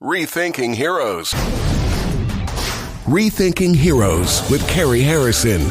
Rethinking Heroes. Rethinking Heroes with Cary Harrison.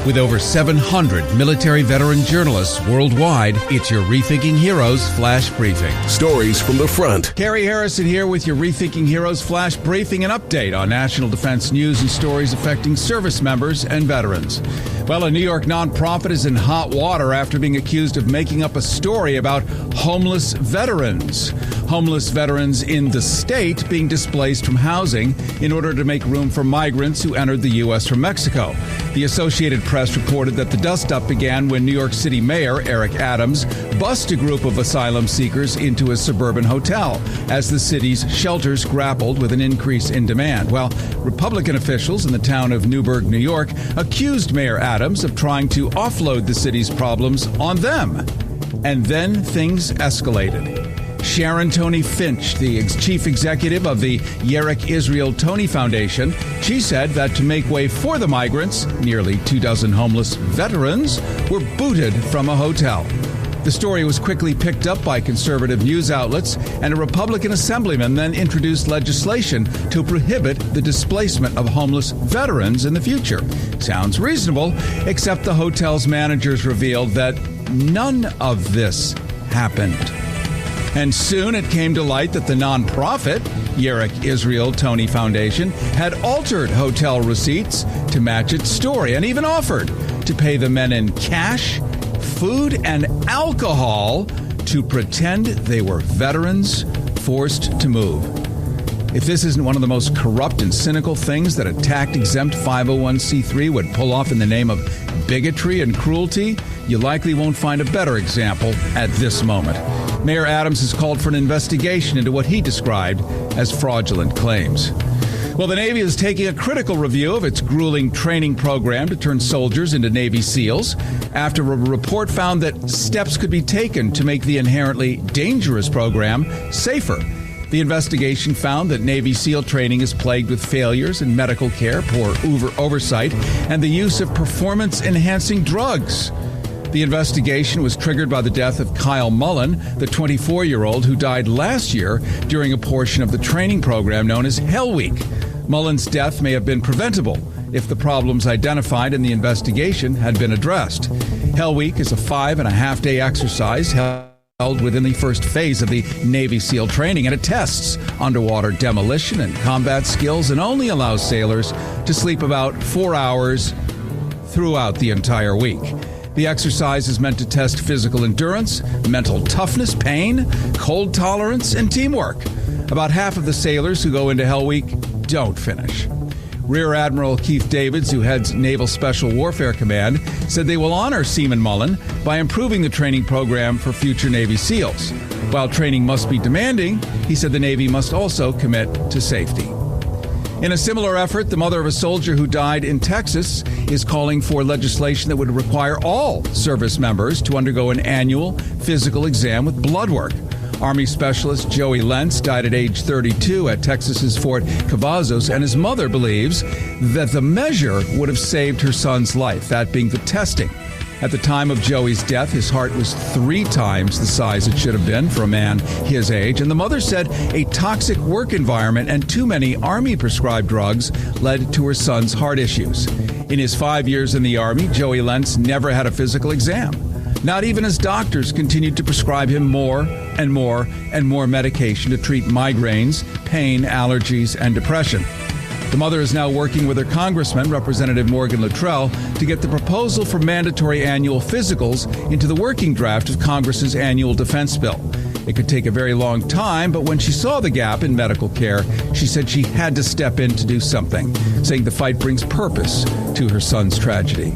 With over 700 military veteran journalists worldwide, it's your Rethinking Heroes Flash Briefing. Stories from the front. Cary Harrison here with your Rethinking Heroes Flash Briefing, an update on national defense news and stories affecting service members and veterans. Well, a New York nonprofit is in hot water after being accused of making up a story about homeless veterans. Homeless veterans in the state being displaced from housing in order to make room for migrants who entered the U.S. from Mexico. The Associated Press reported that the dust-up began when New York City Mayor Eric Adams bussed a group of asylum seekers into a suburban hotel as the city's shelters grappled with an increase in demand. Well, Republican officials in the town of Newburgh, New York, accused Mayor Adams of trying to offload the city's problems on them. And then things escalated. Sharon Tony Finch, the chief executive of the Yerek Israel Tony Foundation, she said that to make way for the migrants, nearly 24 homeless veterans were booted from a hotel. The story was quickly picked up by conservative news outlets, and a Republican assemblyman then introduced legislation to prohibit the displacement of homeless veterans in the future. Sounds reasonable, except the hotel's managers revealed that none of this happened. And soon it came to light that the nonprofit, Yerek Israel Tony Foundation, had altered hotel receipts to match its story and even offered to pay the men in cash, food, and alcohol to pretend they were veterans forced to move. If this isn't one of the most corrupt and cynical things that a tax-exempt 501c3 would pull off in the name of bigotry and cruelty, you likely won't find a better example at this moment. Mayor Adams has called for an investigation into what he described as fraudulent claims. Well, the Navy is taking a critical review of its grueling training program to turn soldiers into Navy SEALs after a report found that steps could be taken to make the inherently dangerous program safer. The investigation found that Navy SEAL training is plagued with failures in medical care, poor oversight, and the use of performance-enhancing drugs. The investigation was triggered by the death of Kyle Mullen, the 24-year-old who died last year during a portion of the training program known as Hell Week. Mullen's death may have been preventable if the problems identified in the investigation had been addressed. Hell Week is a 5.5-day exercise held within the first phase of the Navy SEAL training, and it tests underwater demolition and combat skills and only allows sailors to sleep about 4 hours throughout the entire week. The exercise is meant to test physical endurance, mental toughness, pain, cold tolerance, and teamwork. About half of the sailors who go into Hell Week don't finish. Rear Admiral Keith Davids, who heads Naval Special Warfare Command, said they will honor Seaman Mullen by improving the training program for future Navy SEALs. While training must be demanding, he said the Navy must also commit to safety. In a similar effort, the mother of a soldier who died in Texas is calling for legislation that would require all service members to undergo an annual physical exam with blood work. Army Specialist Joey Lentz died at age 32 at Texas's Fort Cavazos, and his mother believes that the measure would have saved her son's life, that being the testing. At the time of Joey's death, his heart was 3 times the size it should have been for a man his age, and the mother said a toxic work environment and too many Army-prescribed drugs led to her son's heart issues. In his 5 years in the Army, Joey Lentz never had a physical exam. Not even as doctors continued to prescribe him more and more and more medication to treat migraines, pain, allergies, and depression. The mother is now working with her congressman, Representative Morgan Luttrell, to get the proposal for mandatory annual physicals into the working draft of Congress's annual defense bill. It could take a very long time, but when she saw the gap in medical care, she said she had to step in to do something, saying the fight brings purpose to her son's tragedy.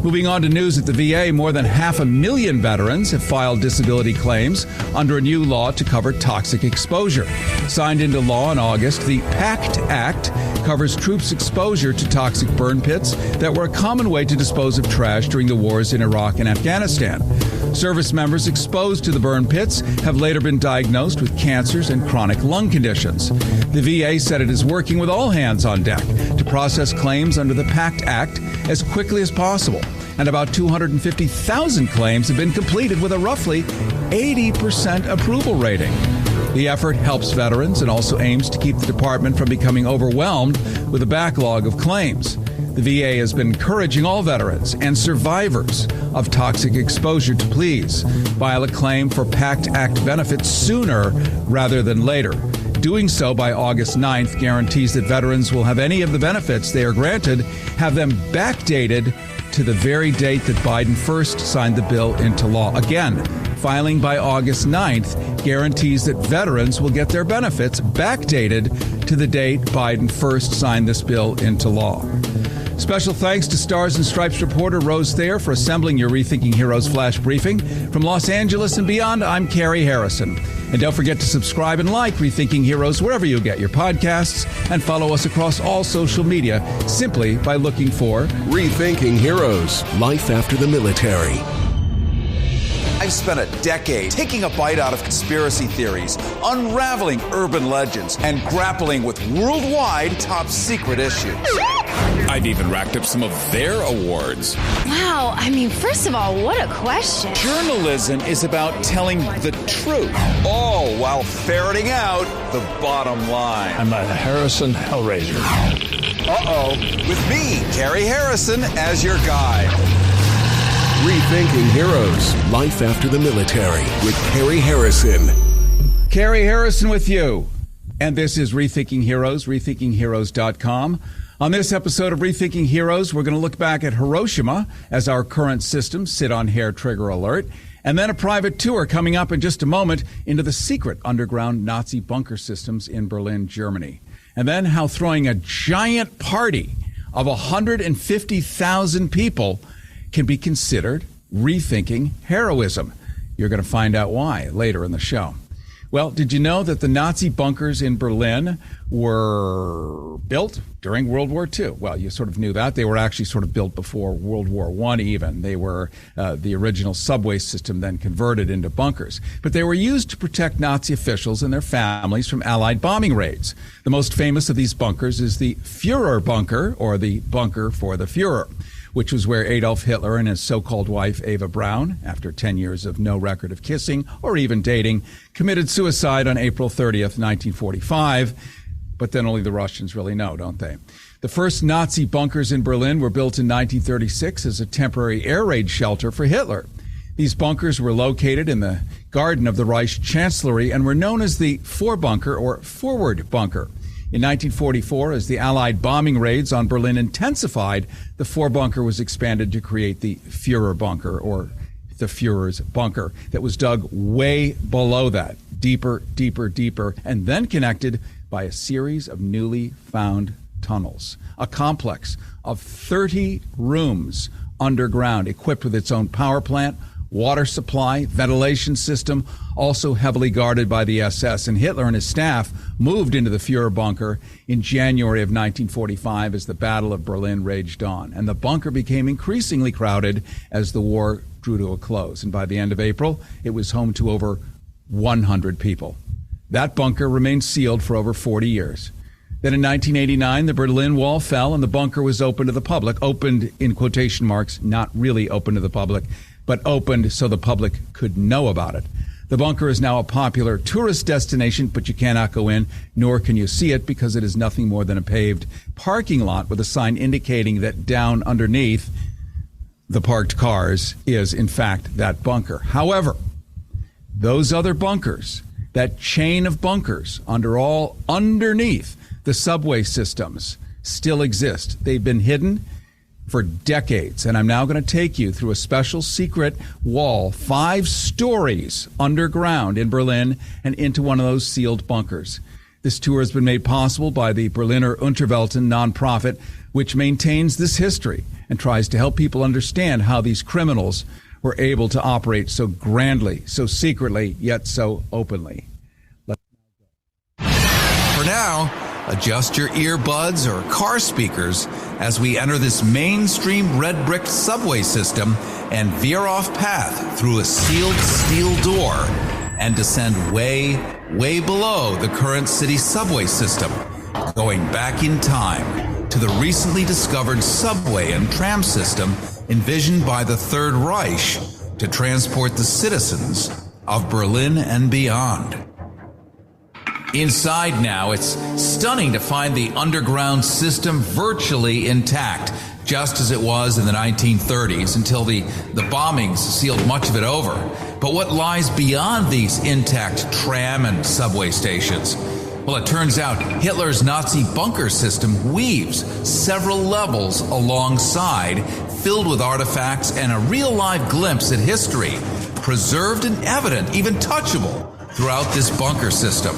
Moving on to news at the VA, more than 500,000 veterans have filed disability claims under a new law to cover toxic exposure. Signed into law in August, the PACT Act covers troops' exposure to toxic burn pits that were a common way to dispose of trash during the wars in Iraq and Afghanistan. Service members exposed to the burn pits have later been diagnosed with cancers and chronic lung conditions. The VA said it is working with all hands on deck to process claims under the PACT Act as quickly as possible. And about 250,000 claims have been completed with a roughly 80% approval rating. The effort helps veterans and also aims to keep the department from becoming overwhelmed with a backlog of claims. The VA has been encouraging all veterans and survivors of toxic exposure to please file a claim for PACT Act benefits sooner rather than later. Doing so by August 9th guarantees that veterans will have any of the benefits they are granted, have them backdated to the very date that Biden first signed the bill into law. Again, filing by August 9th guarantees that veterans will get their benefits backdated to the date Biden first signed this bill into law. Special thanks to Stars and Stripes reporter Rose Thayer for assembling your Rethinking Heroes flash briefing. From Los Angeles and beyond, I'm Cary Harrison. And don't forget to subscribe and like Rethinking Heroes wherever you get your podcasts, and follow us across all social media simply by looking for Rethinking Heroes, Life After the Military. I've spent a decade taking a bite out of conspiracy theories, unraveling urban legends, and grappling with worldwide top secret issues. I've even racked up some of their awards. Wow, first of all, what a question. Journalism is about telling the truth, all while ferreting out the bottom line. I'm a Harrison Hellraiser. With me, Cary Harrison, as your guide. Rethinking Heroes, Life After the Military with Cary Harrison. Cary Harrison with you. And this is Rethinking Heroes, rethinkingheroes.com. On this episode of Rethinking Heroes, we're going to look back at Hiroshima as our current systems sit on hair trigger alert, and then a private tour coming up in just a moment into the secret underground Nazi bunker systems in Berlin, Germany. And then how throwing a giant party of 150,000 people can be considered rethinking heroism. You're going to find out why later in the show. Well, did you know that the Nazi bunkers in Berlin were built during World War II? Well, you sort of knew that. They were actually sort of built before World War I even. They were the original subway system then converted into bunkers. But they were used to protect Nazi officials and their families from Allied bombing raids. The most famous of these bunkers is the Führerbunker, or the bunker for the Führer, which was where Adolf Hitler and his so-called wife, Eva Braun, after 10 years of no record of kissing or even dating, committed suicide on April 30th, 1945. But then only the Russians really know, don't they? The first Nazi bunkers in Berlin were built in 1936 as a temporary air raid shelter for Hitler. These bunkers were located in the garden of the Reich Chancellery and were known as the Vorbunker or Führerbunker. In 1944, as the Allied bombing raids on Berlin intensified, the Vorbunker was expanded to create the Führerbunker, or the Führer's bunker, that was dug way below that, deeper, deeper, deeper, and then connected by a series of newly found tunnels. A complex of 30 rooms underground, equipped with its own power plant, water supply, ventilation system, also heavily guarded by the SS. And Hitler and his staff moved into the Führerbunker in January of 1945 as the Battle of Berlin raged on. And the bunker became increasingly crowded as the war drew to a close. And by the end of April, it was home to over 100 people. That bunker remained sealed for over 40 years. Then in 1989, the Berlin Wall fell and the bunker was open to the public. Opened in quotation marks, not really open to the public, but opened so the public could know about it. The bunker is now a popular tourist destination, but you cannot go in, nor can you see it, because it is nothing more than a paved parking lot with a sign indicating that down underneath the parked cars is, in fact, that bunker. However, those other bunkers, that chain of bunkers underneath the subway systems, still exist. They've been hidden for decades, and I'm now going to take you through a special secret wall, 5 stories underground in Berlin, and into one of those sealed bunkers. This tour has been made possible by the Berliner Unterwelten nonprofit, which maintains this history and tries to help people understand how these criminals were able to operate so grandly, so secretly, yet so openly. For now, adjust your earbuds or car speakers as we enter this mainstream red brick subway system and veer off path through a sealed steel door and descend way, way below the current city subway system, going back in time to the recently discovered subway and tram system envisioned by the Third Reich to transport the citizens of Berlin and beyond. Inside now, it's stunning to find the underground system virtually intact, just as it was in the 1930s until the bombings sealed much of it over. But what lies beyond these intact tram and subway stations? Well, it turns out Hitler's Nazi bunker system weaves several levels alongside, filled with artifacts and a real-life glimpse at history, preserved and evident, even touchable, throughout this bunker system.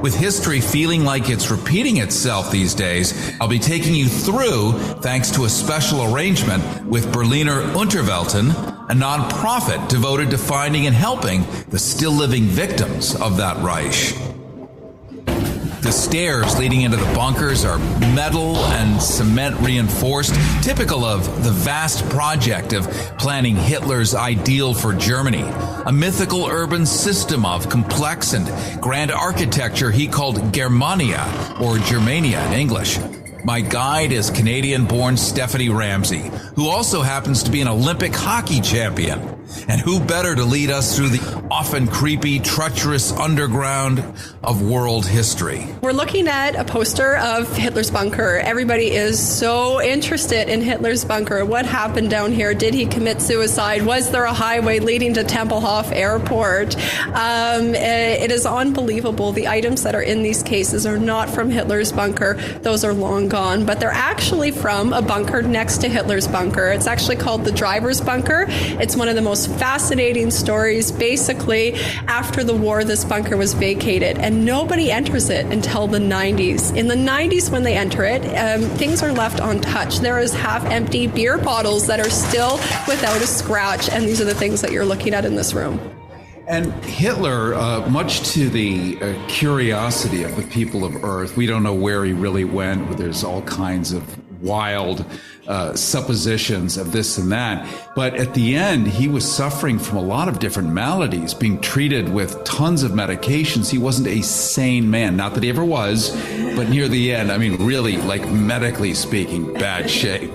With history feeling like it's repeating itself these days, I'll be taking you through thanks to a special arrangement with Berliner Unterwelten, a nonprofit devoted to finding and helping the still living victims of that Reich. The stairs leading into the bunkers are metal and cement reinforced, typical of the vast project of planning Hitler's ideal for Germany, a mythical urban system of complex and grand architecture he called Germania, or Germania in English. My guide is Canadian-born Stephanie Ramsey, who also happens to be an Olympic hockey champion. And who better to lead us through the often creepy, treacherous underground of world history? We're looking at a poster of Hitler's bunker. Everybody is so interested in Hitler's bunker. What happened down here? Did he commit suicide? Was there a highway leading to Tempelhof Airport? It is unbelievable. The items that are in these cases are not from Hitler's bunker. Those are long gone, but they're actually from a bunker next to Hitler's bunker. It's actually called the driver's bunker. It's one of the most fascinating stories. Basically, after the war, this bunker was vacated and nobody enters it until the 90s. In the 90s, when they enter it, things are left untouched. There is half-empty beer bottles that are still without a scratch, and these are the things that you're looking at in this room. And Hitler, much to the curiosity of the people of Earth, we don't know where he really went. There's all kinds of wild suppositions of this and that. But at the end, he was suffering from a lot of different maladies, being treated with tons of medications. He wasn't a sane man. Not that he ever was, but near the end, I mean, really, like medically speaking, bad shape.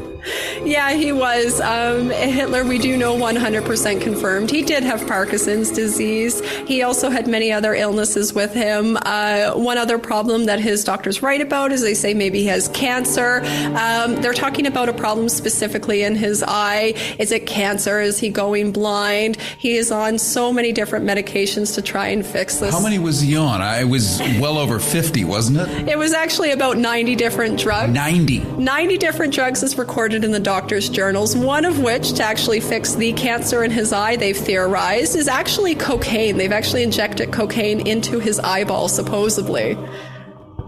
Yeah, he was. Hitler, we do know 100% confirmed. He did have Parkinson's disease. He also had many other illnesses with him. One other problem that his doctors write about is they say maybe he has cancer. They're talking about a problem specifically in his eye. Is it cancer? Is he going blind? He is on so many different medications to try and fix this. How many was he on? I was well over 50, wasn't it? It was actually about 90 different drugs. 90 different drugs is recorded in the doctor's journals, one of which, to actually fix the cancer in his eye, they've theorized, is actually cocaine. They've actually injected cocaine into his eyeball, supposedly.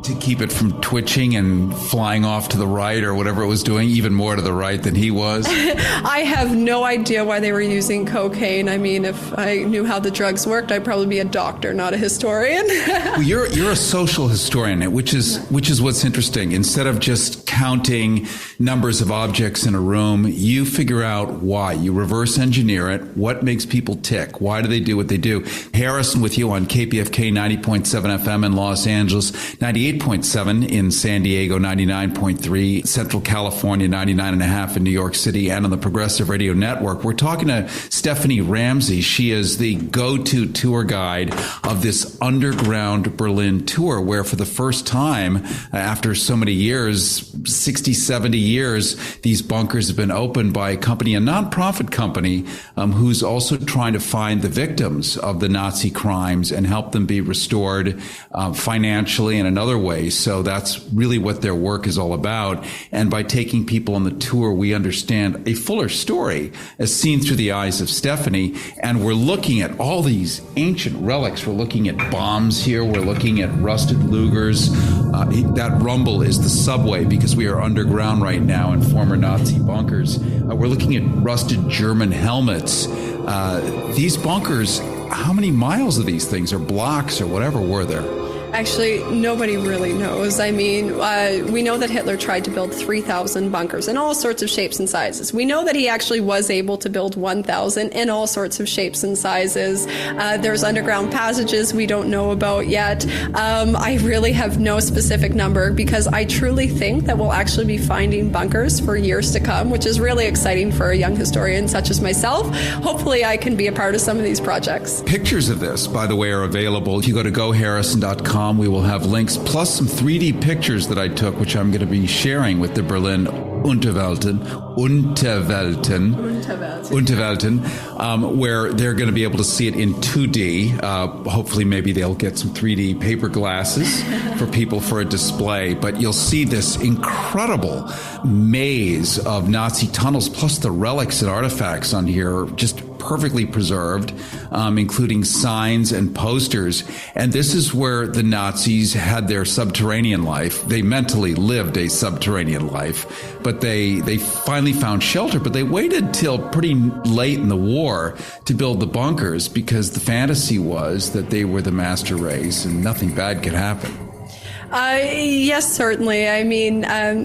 To keep it from twitching and flying off to the right or whatever it was doing, even more to the right than he was? I have no idea why they were using cocaine. I mean, if I knew how the drugs worked, I'd probably be a doctor, not a historian. Well, you're a social historian, which is what's interesting. Instead of just counting numbers of objects in a room, you figure out why. You reverse engineer it. What makes people tick? Why do they do what they do? Harrison with you on KPFK 90.7 FM in Los Angeles, 98.7 in San Diego, 99.3, Central California, 99.5 in New York City, and on the Progressive Radio Network. We're talking to Stephanie Ramsey. She is the go-to tour guide of this underground Berlin tour, where for the first time, after so many years, 60, 70 years, these bunkers have been opened by a company, a nonprofit company, who's also trying to find the victims of the Nazi crimes and help them be restored financially and in other ways. So that's really what their work is all about. And by taking people on the tour, we understand a fuller story as seen through the eyes of Stephanie. And we're looking at all these ancient relics. We're looking at bombs here. We're looking at rusted Lugers. That rumble is the subway because we are underground right now in former Nazi bunkers. We're looking at rusted German helmets. These bunkers, how many miles of these things or blocks or whatever were there? Actually, nobody really knows. I mean, we know that Hitler tried to build 3,000 bunkers in all sorts of shapes and sizes. We know that he actually was able to build 1,000 in all sorts of shapes and sizes. There's underground passages we don't know about yet. I really have no specific number because I truly think that we'll actually be finding bunkers for years to come, which is really exciting for a young historian such as myself. Hopefully I can be a part of some of these projects. Pictures of this, by the way, are available. If you go to goharrison.com Berlin.com. We will have links plus some 3D pictures that I took, which I'm going to be sharing with the Berlin Unterwelten, where they're going to be able to see it in 2D. Hopefully, maybe they'll get some 3D paper glasses for people for a display. But you'll see this incredible maze of Nazi tunnels, plus the relics and artifacts on here, just perfectly preserved, including signs and posters. And this is where the Nazis had their subterranean life. They mentally lived a subterranean life, but they finally found shelter. But they waited till pretty late in the war to build the bunkers, because the fantasy was that they were the master race and nothing bad could happen. Yes, certainly. I mean,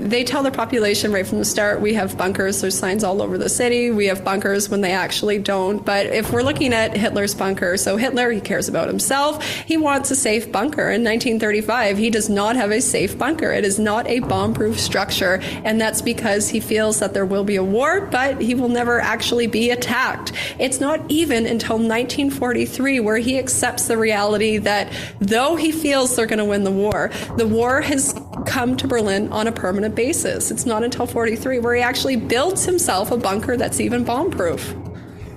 they tell their population right from the start, we have bunkers. There's signs all over the city. We have bunkers when they actually don't. But if we're looking at Hitler's bunker, so Hitler, he cares about himself. He wants a safe bunker. In 1935, he does not have a safe bunker. It is not a bomb-proof structure. And that's because he feels that there will be a war, but he will never actually be attacked. It's not even until 1943 where he accepts the reality that though he feels they're going to win the war has come to Berlin on a permanent basis. It's not until 43 where he actually builds himself a bunker that's even bomb-proof.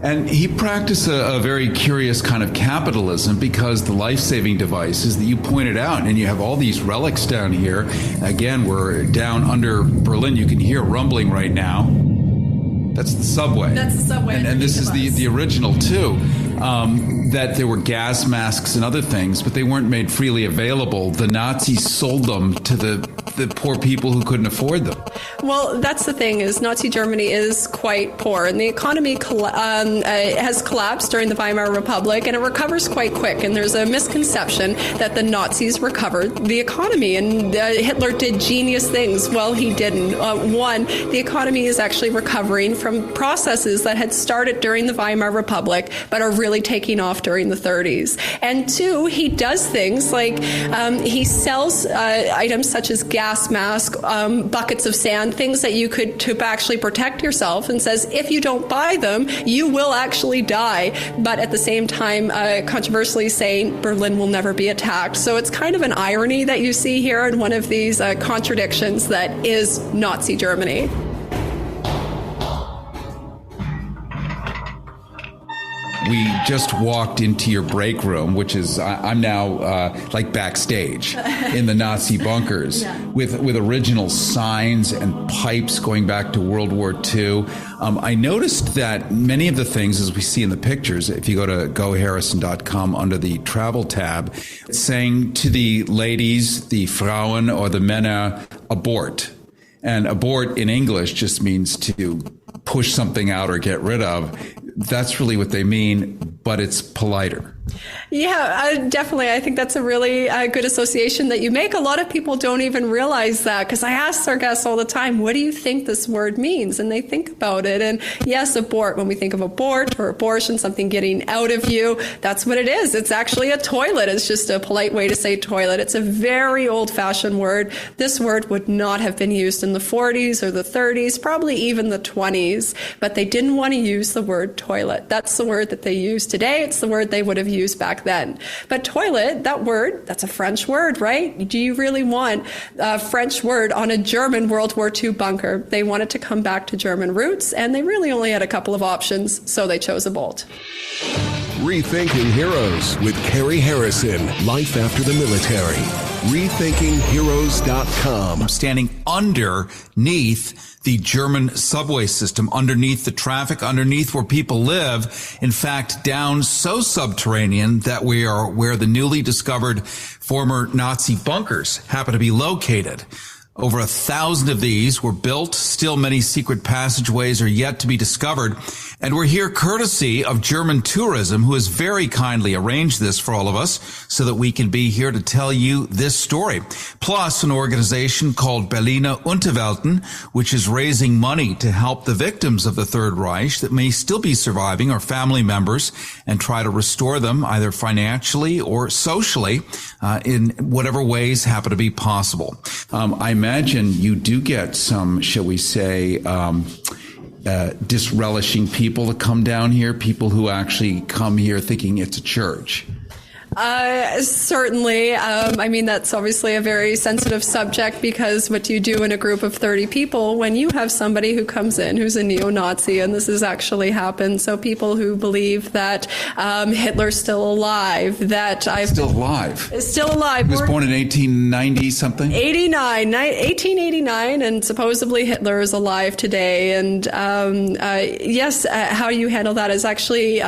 And he practiced a very curious kind of capitalism, because the life-saving devices that you pointed out, and you have all these relics down here. Again, we're down under Berlin. You can hear rumbling right now. That's the subway. That's the subway. And this is the original, too. That there were gas masks and other things, but they weren't made freely available. The Nazis sold them to the poor people who couldn't afford them. Well, that's the thing, is Nazi Germany is quite poor, and the economy has collapsed during the Weimar Republic, and it recovers quite quick. And there's a misconception that the Nazis recovered the economy, and Hitler did genius things. Well, he didn't. One, the economy is actually recovering from processes that had started during the Weimar Republic, but are really taking off during the 30s. And two, he does things like he sells items such as gas masks, buckets of sand, things that you could to actually protect yourself, and says if you don't buy them, you will actually die. But at the same time, controversially saying Berlin will never be attacked. So it's kind of an irony that you see here, in one of these contradictions that is Nazi Germany. We just walked into your break room, which is, I'm now like backstage in the Nazi bunkers, with original signs and pipes going back to World War II. I noticed that many of the things, as we see in the pictures, if you go to goharrison.com under the travel tab, it's saying to the ladies, the Frauen or the Männer, abort. And abort in English just means to push something out or get rid of. That's really what they mean, but it's politer. Yeah, definitely. I think that's a really good association that you make. A lot of people don't even realize that, because I ask our guests all the time, what do you think this word means? And they think about it. And yes, abort, when we think of abort or abortion, something getting out of you, that's what it is. It's actually a toilet. It's just a polite way to say toilet. It's a very old-fashioned word. This word would not have been used in the 40s or the 30s, probably even the 20s, but they didn't want to use the word toilet. That's the word that they use today. It's the word they would have used back then. But toilet, that word, that's a French word, right? Do you really want a French word on a German World War II bunker? They wanted to come back to German roots, and they really only had a couple of options, so they chose a bolt. Rethinking Heroes with Cary Harrison. Life after the military. RethinkingHeroes.com. I'm standing underneath the German subway system, underneath the traffic, underneath where people live. In fact, down so subterranean that we are where the newly discovered former Nazi bunkers happen to be located. Over 1,000 of these were built. Still, many secret passageways are yet to be discovered. And we're here courtesy of German Tourism, who has very kindly arranged this for all of us so that we can be here to tell you this story. Plus, an organization called Berliner Unterwelten, which is raising money to help the victims of the Third Reich that may still be surviving or family members, and try to restore them either financially or socially in whatever ways happen to be possible. I imagine you do get some, shall we say, disrelishing people that come down here, people who actually come here thinking it's a church. Certainly. I mean, that's obviously a very sensitive subject, because what do you do in a group of 30 people when you have somebody who comes in who's a neo-Nazi? And this has actually happened. So people who believe that Hitler's still alive, that I've... Still alive? Still alive. He was born in 1890 something? 1889, and supposedly Hitler is alive today. And yes, how you handle that is actually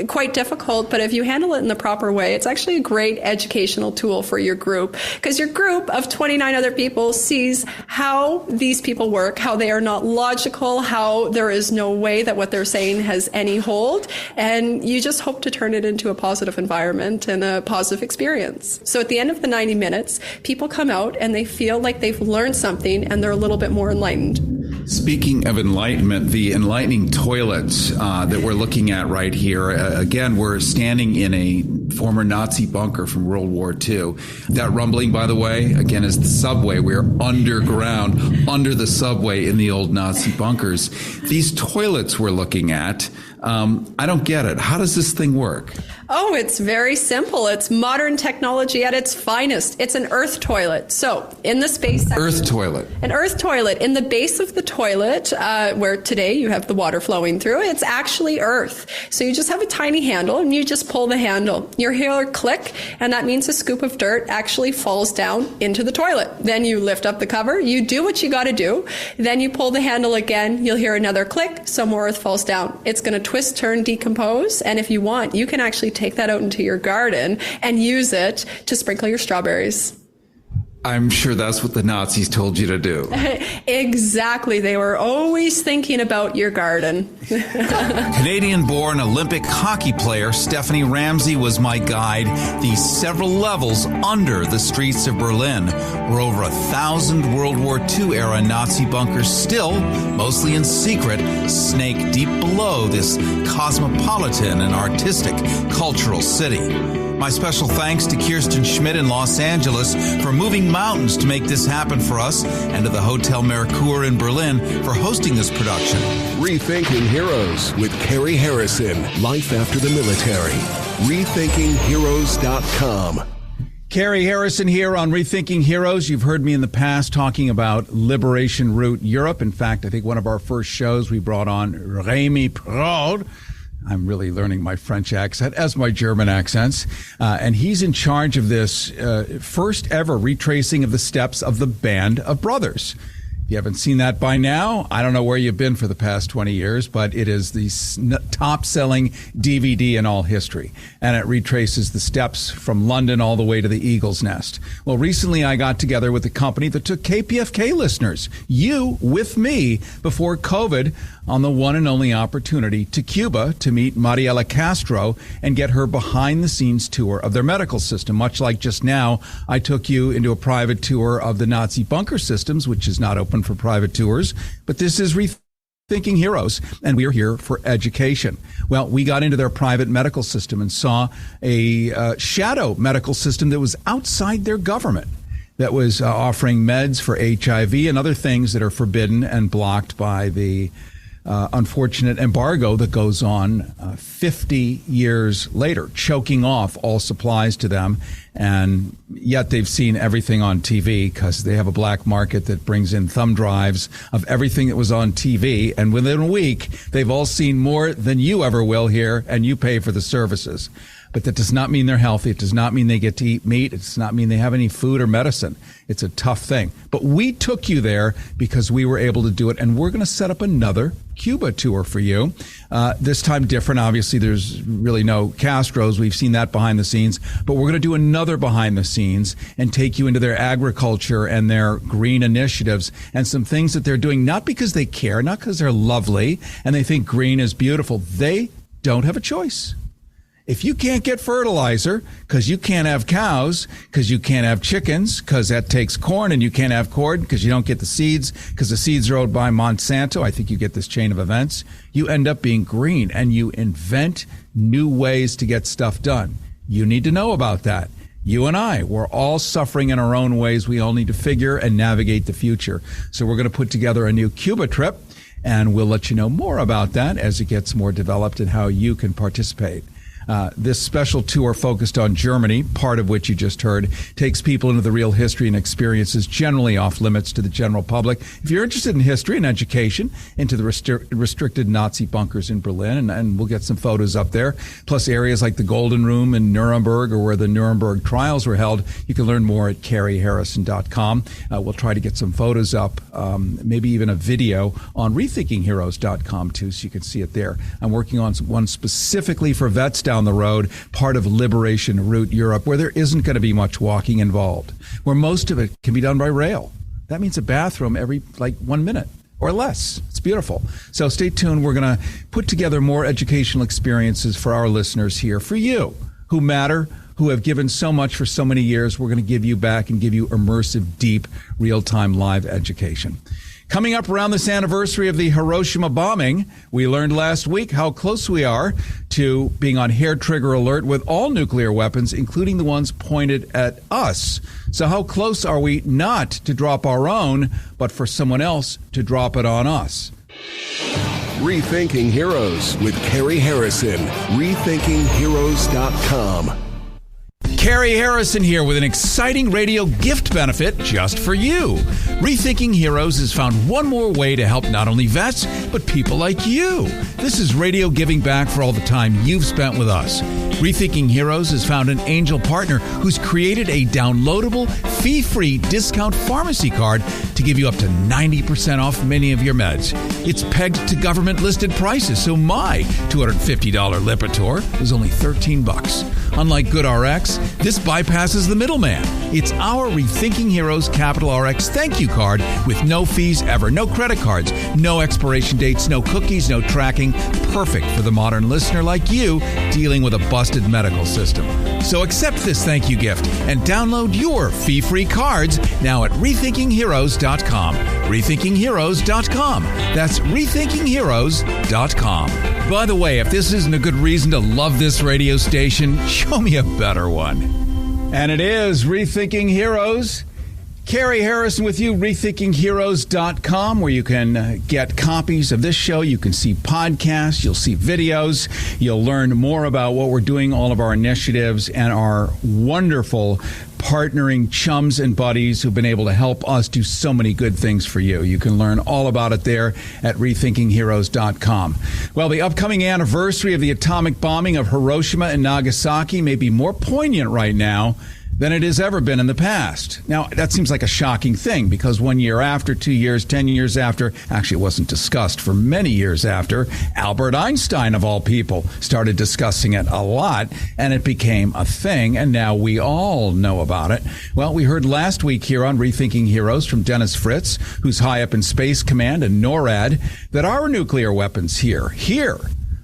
quite difficult, but if you handle it in the proper way, it's actually a great educational tool for your group, because your group of 29 other people sees how these people work, how they are not logical, how there is no way that what they're saying has any hold, and you just hope to turn it into a positive environment and a positive experience. So at the end of the 90 minutes, people come out and they feel like they've learned something and they're a little bit more enlightened. Speaking of enlightenment, the enlightening toilets that we're looking at right here, again, we're standing in a former Nazi bunker from World War II. That rumbling, by the way, again, is the subway. We're underground, under the subway in the old Nazi bunkers. These toilets we're looking at, I don't get it. How does this thing work? Oh, it's very simple. It's modern technology at its finest. It's an earth toilet. So in the space section, earth toilet. An earth toilet. In the base of the toilet, where today you have the water flowing through, it's actually earth. So you just have a tiny handle and you just pull the handle. You hear a click, and that means a scoop of dirt actually falls down into the toilet. Then you lift up the cover, you do what you got to do, then you pull the handle again, you'll hear another click, some more earth falls down. It's going to twist, turn, decompose, and if you want, you can actually take that out into your garden and use it to sprinkle your strawberries. I'm sure that's what the Nazis told you to do. Exactly. They were always thinking about your garden. Canadian-born Olympic hockey player Stephanie Ramsey was my guide these several levels under the streets of Berlin, where over 1,000 World War II-era Nazi bunkers still, mostly in secret, snake deep below this cosmopolitan and artistic cultural city. My special thanks to Kirsten Schmidt in Los Angeles for moving mountains to make this happen for us, and to the Hotel Mercure in Berlin for hosting this production. Rethinking Heroes with Cary Harrison. Life after the military. RethinkingHeroes.com. Cary Harrison here on Rethinking Heroes. You've heard me in the past talking about Liberation Route Europe. In fact, I think one of our first shows we brought on Rémi Proud. I'm really learning my French accent as my German accents. And he's in charge of this first ever retracing of the steps of the Band of Brothers. If you haven't seen that by now, I don't know where you've been for the past 20 years, but it is the top-selling DVD in all history. And it retraces the steps from London all the way to the Eagle's Nest. Well, recently I got together with a company that took KPFK listeners, you with me, before COVID, on the one and only opportunity to Cuba to meet Mariela Castro and get her behind-the-scenes tour of their medical system. Much like just now, I took you into a private tour of the Nazi bunker systems, which is not open for private tours, but this is Rethinking Heroes, and we are here for education. Well, we got into their private medical system and saw a shadow medical system that was outside their government, that was offering meds for HIV and other things that are forbidden and blocked by the unfortunate embargo that goes on 50 years later, choking off all supplies to them. And yet they've seen everything on TV because they have a black market that brings in thumb drives of everything that was on TV. And within a week, they've all seen more than you ever will here, and you pay for the services. But that does not mean they're healthy. It does not mean they get to eat meat. It does not mean they have any food or medicine. It's a tough thing. But we took you there because we were able to do it. And we're going to set up another Cuba tour for you. This time different. Obviously, there's really no Castros. We've seen that behind the scenes. But we're going to do another behind the scenes and take you into their agriculture and their green initiatives and some things that they're doing, not because they care, not because they're lovely and they think green is beautiful. They don't have a choice. If you can't get fertilizer because you can't have cows, because you can't have chickens, because that takes corn, and you can't have corn because you don't get the seeds, because the seeds are owned by Monsanto, I think you get this chain of events, you end up being green, and you invent new ways to get stuff done. You need to know about that. You and I, we're all suffering in our own ways. We all need to figure and navigate the future. So we're going to put together a new Cuba trip, and we'll let you know more about that as it gets more developed and how you can participate. This special tour focused on Germany, part of which you just heard, takes people into the real history and experiences generally off limits to the general public. If you're interested in history and education, into the restricted Nazi bunkers in Berlin, and we'll get some photos up there, plus areas like the Golden Room in Nuremberg or where the Nuremberg trials were held, you can learn more at CaryHarrison.com. We'll try to get some photos up, maybe even a video on rethinkingheroes.com too, so you can see it there. I'm working on one specifically for vets down the road, part of Liberation Route Europe, where there isn't going to be much walking involved, where most of it can be done by rail. That means a bathroom every 1 minute or less. It's beautiful. So stay tuned. We're going to put together more educational experiences for our listeners here, for you who matter, who have given so much for so many years. We're going to give you back and give you immersive, deep, real-time live education. Coming up around this anniversary of the Hiroshima bombing, we learned last week how close we are to being on hair trigger alert with all nuclear weapons, including the ones pointed at us. So how close are we not to drop our own, but for someone else to drop it on us? Rethinking Heroes with Cary Harrison. RethinkingHeroes.com. Cary Harrison here with an exciting radio gift benefit just for you. Rethinking Heroes has found one more way to help not only vets, but people like you. This is radio giving back for all the time you've spent with us. Rethinking Heroes has found an angel partner who's created a downloadable, fee-free discount pharmacy card to give you up to 90% off many of your meds. It's pegged to government-listed prices, so my $250 Lipitor was only $13. Unlike GoodRx, this bypasses the middleman. It's our Rethinking Heroes Capital RX thank you card with no fees ever, no credit cards, no expiration dates, no cookies, no tracking. Perfect for the modern listener like you dealing with a busted medical system. So accept this thank you gift and download your fee-free cards now at rethinkingheroes.com. Rethinkingheroes.com. That's rethinkingheroes.com. By the way, if this isn't a good reason to love this radio station, show me a better one. And it is Rethinking Heroes. Cary Harrison with you, rethinkingheroes.com, where you can get copies of this show. You can see podcasts, you'll see videos, you'll learn more about what we're doing, all of our initiatives, and our wonderful partnering chums and buddies who've been able to help us do so many good things for you. You can learn all about it there at rethinkingheroes.com. Well, the upcoming anniversary of the atomic bombing of Hiroshima and Nagasaki may be more poignant right now than it has ever been in the past. Now, that seems like a shocking thing because 1 year after, 2 years, 10 years after, actually it wasn't discussed for many years after, Albert Einstein, of all people, started discussing it a lot, and it became a thing, and now we all know about it. Well, we heard last week here on Rethinking Heroes from Dennis Fritz, who's high up in Space Command and NORAD, that our nuclear weapons here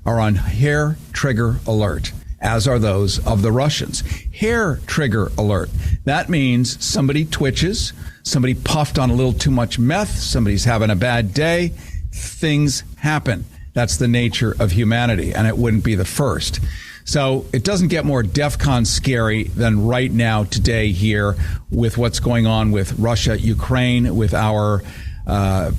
are on hair trigger alert, as are those of the Russians. Hair trigger alert. That means somebody twitches, somebody puffed on a little too much meth, somebody's having a bad day, things happen. That's the nature of humanity, and it wouldn't be the first. So it doesn't get more DEFCON scary than right now, today, here, with what's going on with Russia, Ukraine, with our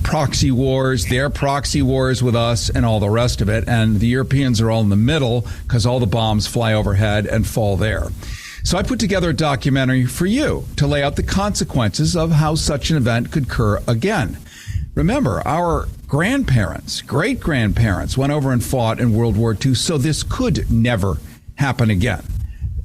proxy wars, their proxy wars with us, and all the rest of it. And the Europeans are all in the middle because all the bombs fly overhead and fall there. So I put together a documentary for you to lay out the consequences of how such an event could occur again. Remember, our grandparents, great-grandparents, went over and fought in World War II, so this could never happen again.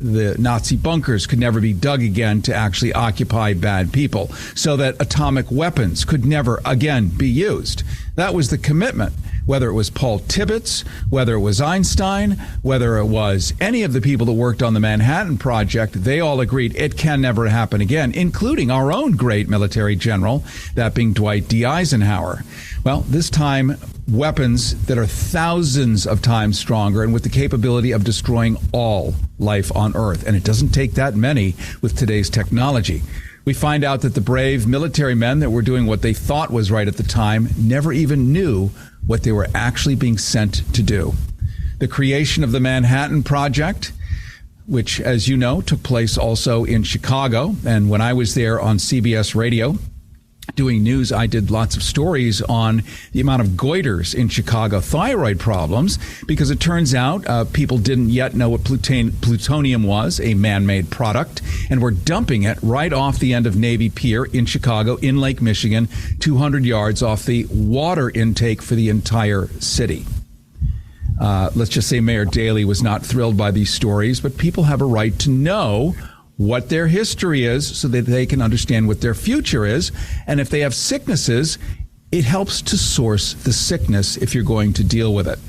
The Nazi bunkers could never be dug again to actually occupy bad people, so that atomic weapons could never again be used. That was the commitment, whether it was Paul Tibbets, whether it was Einstein, whether it was any of the people that worked on the Manhattan Project. They all agreed it can never happen again, including our own great military general, that being Dwight D. Eisenhower. Well, this time, weapons that are thousands of times stronger and with the capability of destroying all life on Earth. And it doesn't take that many with today's technology. We find out that the brave military men that were doing what they thought was right at the time never even knew what they were actually being sent to do. The creation of the Manhattan Project, which, as you know, took place also in Chicago. And when I was there on CBS Radio, doing news, I did lots of stories on the amount of goiters in Chicago, thyroid problems, because it turns out people didn't yet know what plutonium was, a man-made product, and were dumping it right off the end of Navy Pier in Chicago, in Lake Michigan, 200 yards off the water intake for the entire city. Let's just say Mayor Daley was not thrilled by these stories, but people have a right to know what their history is so that they can understand what their future is. And if they have sicknesses, it helps to source the sickness if you're going to deal with it.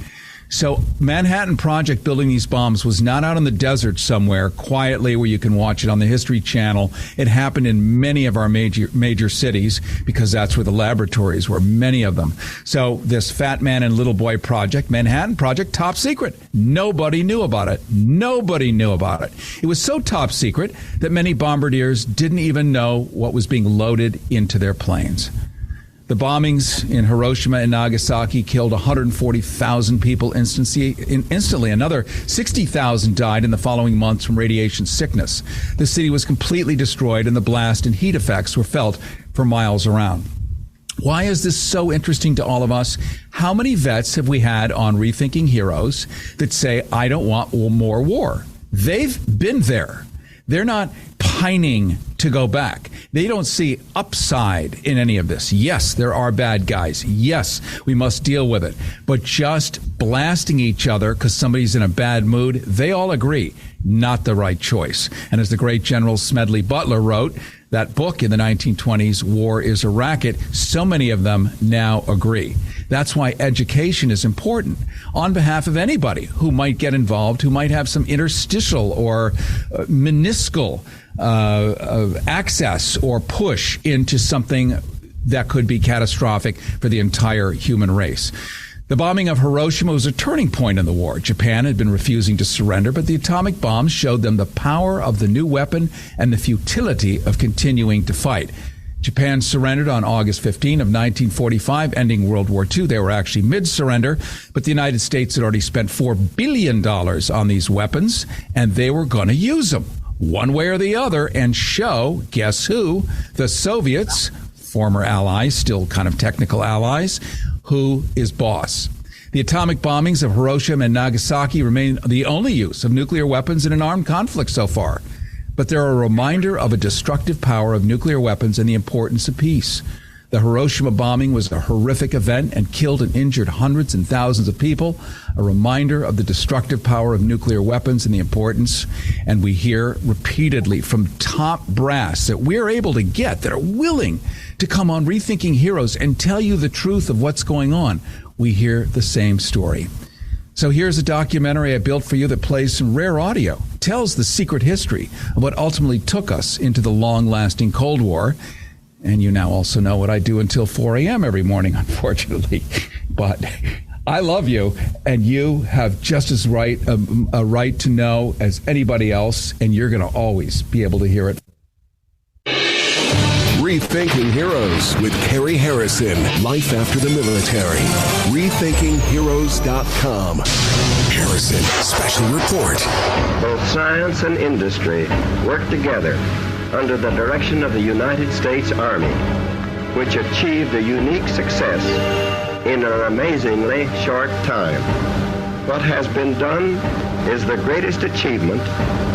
So Manhattan Project building these bombs was not out in the desert somewhere quietly where you can watch it on the History Channel. It happened in many of our major cities because that's where the laboratories were, many of them. So this Fat Man and Little Boy Project, Manhattan Project, top secret. Nobody knew about it. Nobody knew about it. It was so top secret that many bombardiers didn't even know what was being loaded into their planes. The bombings in Hiroshima and Nagasaki killed 140,000 people instantly. Another 60,000 died in the following months from radiation sickness. The city was completely destroyed, and the blast and heat effects were felt for miles around. Why is this so interesting to all of us? How many vets have we had on Rethinking Heroes that say, I don't want more war? They've been there. They're not pining to go back. They don't see upside in any of this. Yes, there are bad guys. Yes, we must deal with it. But just blasting each other because somebody's in a bad mood, they all agree, not the right choice. And as the great General Smedley Butler wrote, that book in the 1920s, War is a Racket, so many of them now agree. That's why education is important on behalf of anybody who might get involved, who might have some interstitial or meniscal access or push into something that could be catastrophic for the entire human race. The bombing of Hiroshima was a turning point in the war. Japan had been refusing to surrender, but the atomic bombs showed them the power of the new weapon and the futility of continuing to fight. Japan surrendered on August 15 of 1945, ending World War II. They were actually mid-surrender, but the United States had already spent $4 billion on these weapons, and they were going to use them one way or the other and show, guess who? The Soviets, former allies, still kind of technical allies, who is boss. The atomic bombings of Hiroshima and Nagasaki remain the only use of nuclear weapons in an armed conflict so far. But they're a reminder of a destructive power of nuclear weapons and the importance of peace. The Hiroshima bombing was a horrific event and killed and injured hundreds and thousands of people, a reminder of the destructive power of nuclear weapons and the importance. And we hear repeatedly from top brass that we're able to get that are willing to come on Rethinking Heroes and tell you the truth of what's going on. We hear the same story. So here's a documentary I built for you that plays some rare audio, tells the secret history of what ultimately took us into the long-lasting Cold War. And you now also know what I do until 4 a.m. every morning, unfortunately. But I love you, and you have just as right a right to know as anybody else, and you're going to always be able to hear it. Rethinking Heroes with Cary Harrison. Life after the military. RethinkingHeroes.com. Harrison, special report. Both science and industry work together under the direction of the United States Army, which achieved a unique success in an amazingly short time. What has been done is the greatest achievement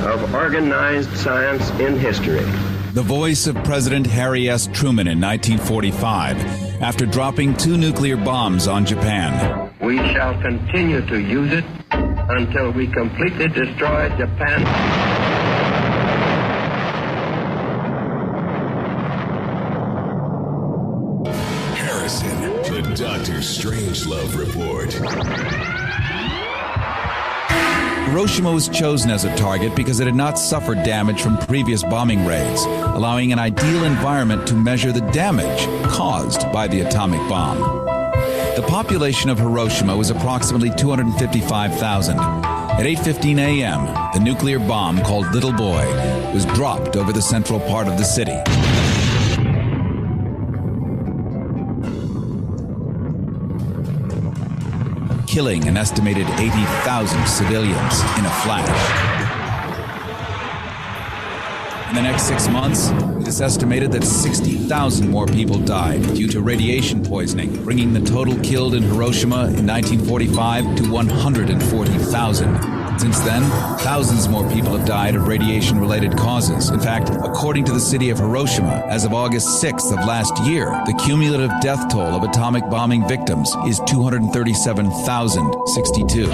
of organized science in history. The voice of President Harry S. Truman in 1945, after dropping 2 nuclear bombs on Japan. We shall continue to use it until we completely destroy Japan. Harrison, the Dr. Strangelove Report. Hiroshima was chosen as a target because it had not suffered damage from previous bombing raids, allowing an ideal environment to measure the damage caused by the atomic bomb. The population of Hiroshima was approximately 255,000. At 8:15 a.m., the nuclear bomb called Little Boy was dropped over the central part of the city. Killing an estimated 80,000 civilians in a flash. In the next 6 months, it is estimated that 60,000 more people died due to radiation poisoning, bringing the total killed in Hiroshima in 1945 to 140,000. Since then, thousands more people have died of radiation-related causes. In fact, according to the city of Hiroshima, as of August 6th of last year, the cumulative death toll of atomic bombing victims is 237,062.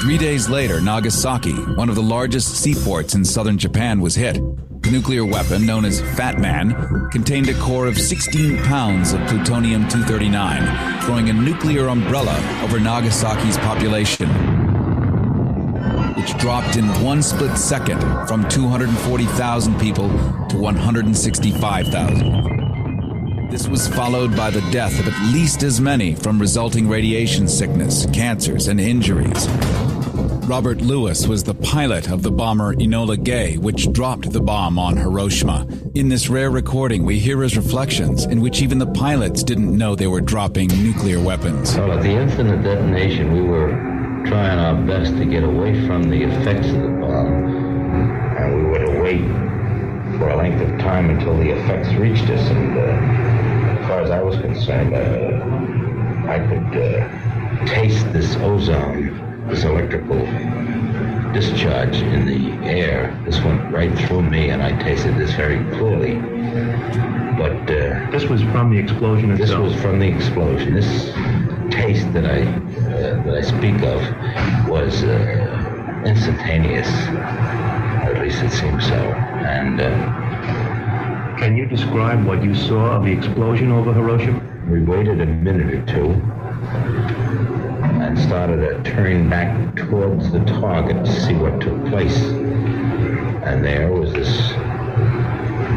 3 days later, Nagasaki, one of the largest seaports in southern Japan, was hit. The nuclear weapon, known as Fat Man, contained a core of 16 pounds of plutonium-239, throwing a nuclear umbrella over Nagasaki's population, which dropped in one split second from 240,000 people to 165,000. This was followed by the death of at least as many from resulting radiation sickness, cancers, and injuries. Robert Lewis was the pilot of the bomber Enola Gay, which dropped the bomb on Hiroshima. In this rare recording, we hear his reflections, in which even the pilots didn't know they were dropping nuclear weapons. Well, at the instant of detonation, we were trying our best to get away from the effects of the bomb, and we would wait for a length of time until the effects reached us. And as far as I was concerned, I could taste this ozone, this electrical discharge in the air. This went right through me, and I tasted this very clearly. But this was from the explosion itself? This was from the explosion. This taste that I speak of was instantaneous. At least it seemed so. And can you describe what you saw of the explosion over Hiroshima? We waited a minute or two and started to turn back towards the target to see what took place. And there was this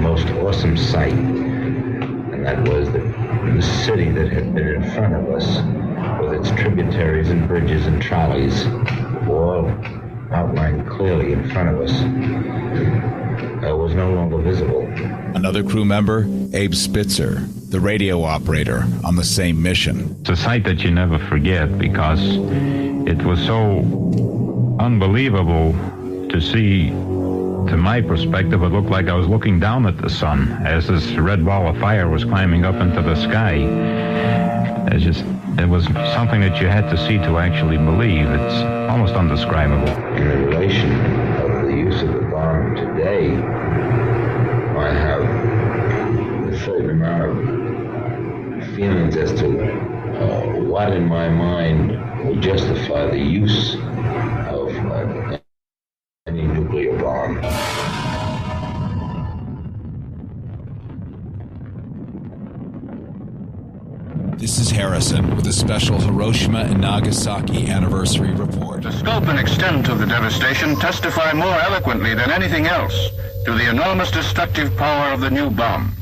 most awesome sight, and that was the city that had been in front of us, with its tributaries and bridges and trolleys, all outlined clearly in front of us, was no longer visible. Another crew member, Abe Spitzer, the radio operator on the same mission. It's a sight that you never forget because it was so unbelievable to see. To my perspective, it looked like I was looking down at the sun as this red ball of fire was climbing up into the sky. It was something that you had to see to actually believe. It's almost indescribable. In the relation of the use of the bomb today, I have a certain amount of feelings as to what in my mind would justify the use of any nuclear bomb. This is Harrison with a special Hiroshima and Nagasaki anniversary report. The scope and extent of the devastation testify more eloquently than anything else to the enormous destructive power of the new bomb.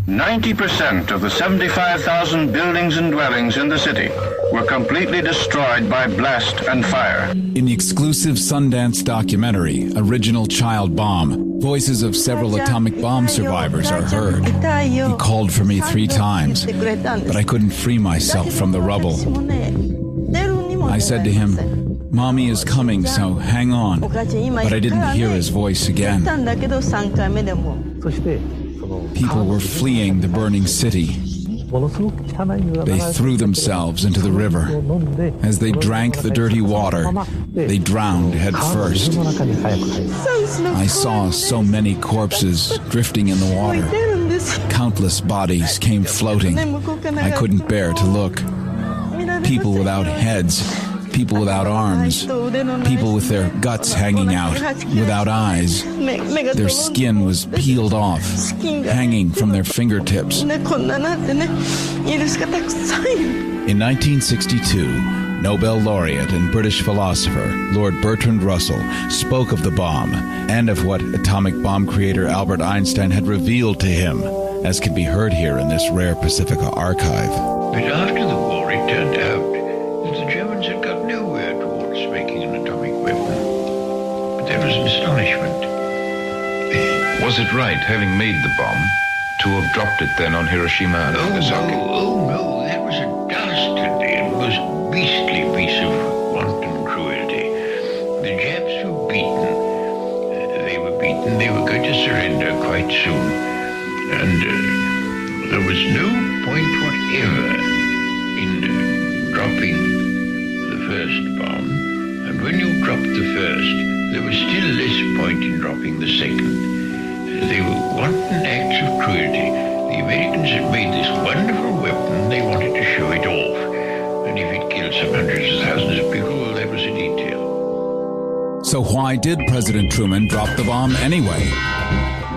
90% of the 75,000 buildings and dwellings in the city were completely destroyed by blast and fire. In the exclusive Sundance documentary, Original Child Bomb, voices of several atomic bomb survivors are heard. He called for me 3 times, but I couldn't free myself from the rubble. I said to him, "Mommy is coming, so hang on," but I didn't hear his voice again. People were fleeing the burning city. They threw themselves into the river. As they drank the dirty water, they drowned head first. I saw so many corpses drifting in the water. Countless bodies came floating. I couldn't bear to look. People without heads, people without arms, people with their guts hanging out, without eyes. Their skin was peeled off, hanging from their fingertips. In 1962, Nobel laureate and British philosopher Lord Bertrand Russell spoke of the bomb and of what atomic bomb creator Albert Einstein had revealed to him, as can be heard here in this rare Pacifica archive. But after the war, it turned out that the Germans had got nowhere towards making an atomic weapon. But there was astonishment. Was it right, having made the bomb, to have dropped it then on Hiroshima and Nagasaki? Oh no, that was a dastardly and most beastly piece of wanton cruelty. The Japs were beaten. They were going to surrender quite soon. And there was no point whatever in dropping the first bomb. And when you dropped the first, there was still less point in dropping the second. They were wanton acts of cruelty. The Americans had made this wonderful weapon. They wanted to show it off. And if it killed some hundreds of thousands of people, well, that was a detail. So why did President Truman drop the bomb anyway?